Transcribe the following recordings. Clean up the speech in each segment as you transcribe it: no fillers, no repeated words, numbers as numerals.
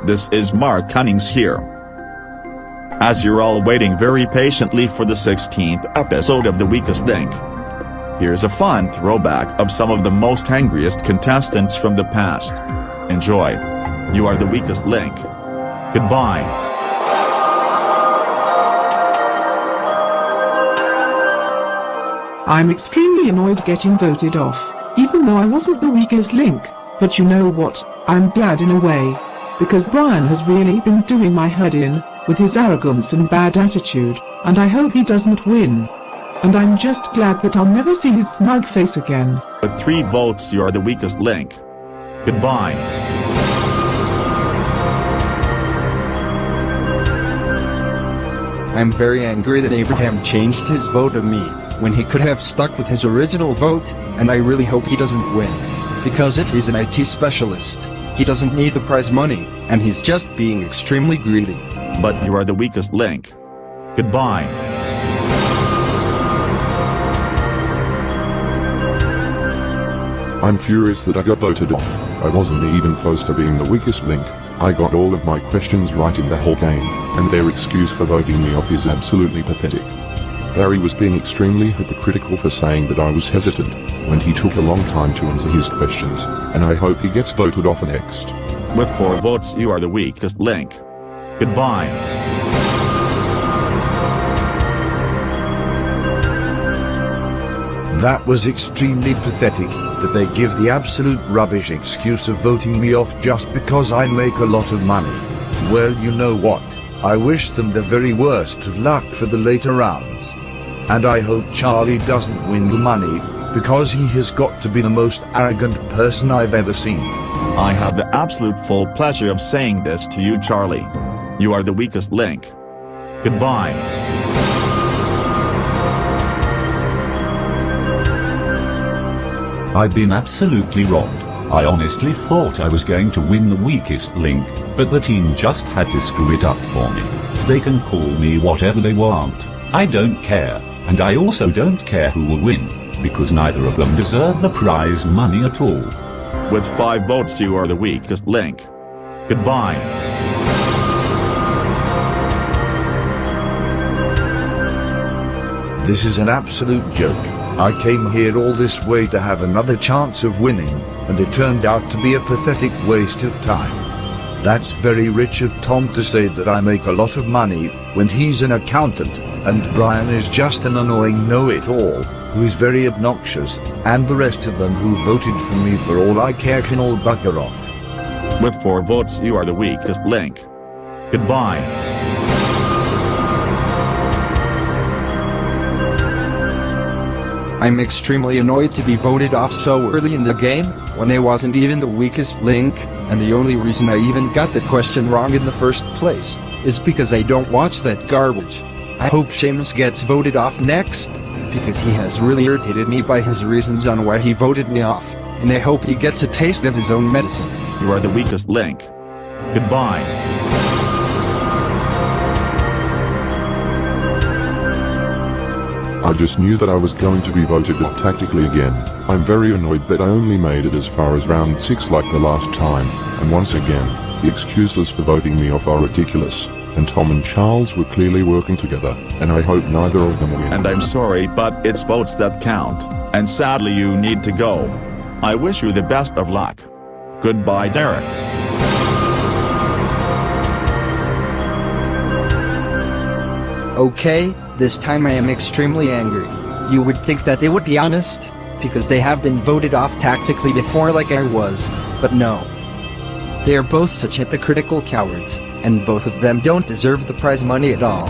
This is Mark Cunnings here. As you're all waiting very patiently for the 16th episode of The Weakest Link, here's a fun throwback of some of the most angriest contestants from the past. Enjoy. You are the weakest link. Goodbye. I'm extremely annoyed getting voted off, even though I wasn't the weakest link. But you know what, I'm glad in a way. Because Brian has really been doing my head in, with his arrogance and bad attitude, and I hope he doesn't win. And I'm just glad that I'll never see his smug face again. With 3 votes, you are the weakest link. Goodbye. I'm very angry that Abraham changed his vote of me, when he could have stuck with his original vote, and I really hope he doesn't win. Because if he's an IT specialist, he doesn't need the prize money, and he's just being extremely greedy. But you are the weakest link. Goodbye. I'm furious that I got voted off. I wasn't even close to being the weakest link. I got all of my questions right in the whole game, and their excuse for voting me off is absolutely pathetic. Barry was being extremely hypocritical for saying that I was hesitant, when he took a long time to answer his questions, and I hope he gets voted off next. With 4 votes, you are the weakest link. Goodbye. That was extremely pathetic, that they give the absolute rubbish excuse of voting me off just because I make a lot of money. Well, you know what, I wish them the very worst of luck for the later rounds. And I hope Charlie doesn't win the money, because he has got to be the most arrogant person I've ever seen. I have the absolute full pleasure of saying this to you, Charlie. You are the weakest link. Goodbye. I've been absolutely robbed. I honestly thought I was going to win the weakest link, but the team just had to screw it up for me. They can call me whatever they want. I don't care, and I also don't care who will win, because neither of them deserve the prize money at all. With 5 votes, you are the weakest link. Goodbye. This is an absolute joke. I came here all this way to have another chance of winning, and it turned out to be a pathetic waste of time. That's very rich of Tom to say that I make a lot of money, when he's an accountant, and Brian is just an annoying know-it-all, who is very obnoxious, and the rest of them who voted for me for all I care can all bugger off. With 4 votes, you are the weakest link. Goodbye. I'm extremely annoyed to be voted off so early in the game, when I wasn't even the weakest link, and the only reason I even got that question wrong in the first place, is because I don't watch that garbage. I hope Sheamus gets voted off next, because he has really irritated me by his reasons on why he voted me off, and I hope he gets a taste of his own medicine. You are the weakest link. Goodbye. I just knew that I was going to be voted off tactically again. I'm very annoyed that I only made it as far as round 6 like the last time, and once again, the excuses for voting me off are ridiculous, and Tom and Charles were clearly working together, and I hope neither of them win. And I'm sorry, but it's votes that count, and sadly you need to go. I wish you the best of luck. Goodbye, Derek. Okay, this time I am extremely angry. You would think that they would be honest, because they have been voted off tactically before like I was, but no. They are both such hypocritical cowards, and both of them don't deserve the prize money at all.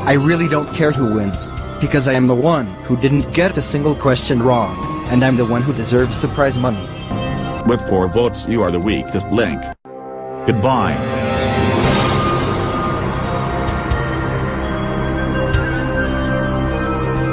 I really don't care who wins, because I am the one who didn't get a single question wrong, and I'm the one who deserves the prize money. With 4 votes, you are the weakest link. Goodbye.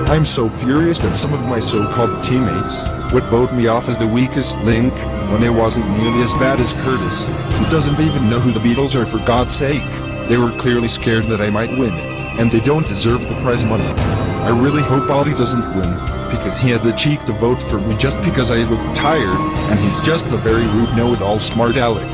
I'm so furious that some of my so-called teammates would vote me off as the weakest link, when I wasn't nearly as bad as Curtis, who doesn't even know who the Beatles are for God's sake. They were clearly scared that I might win, and they don't deserve the prize money. I really hope Ollie doesn't win, because he had the cheek to vote for me just because I looked tired, and he's just a very rude know-it-all smart aleck.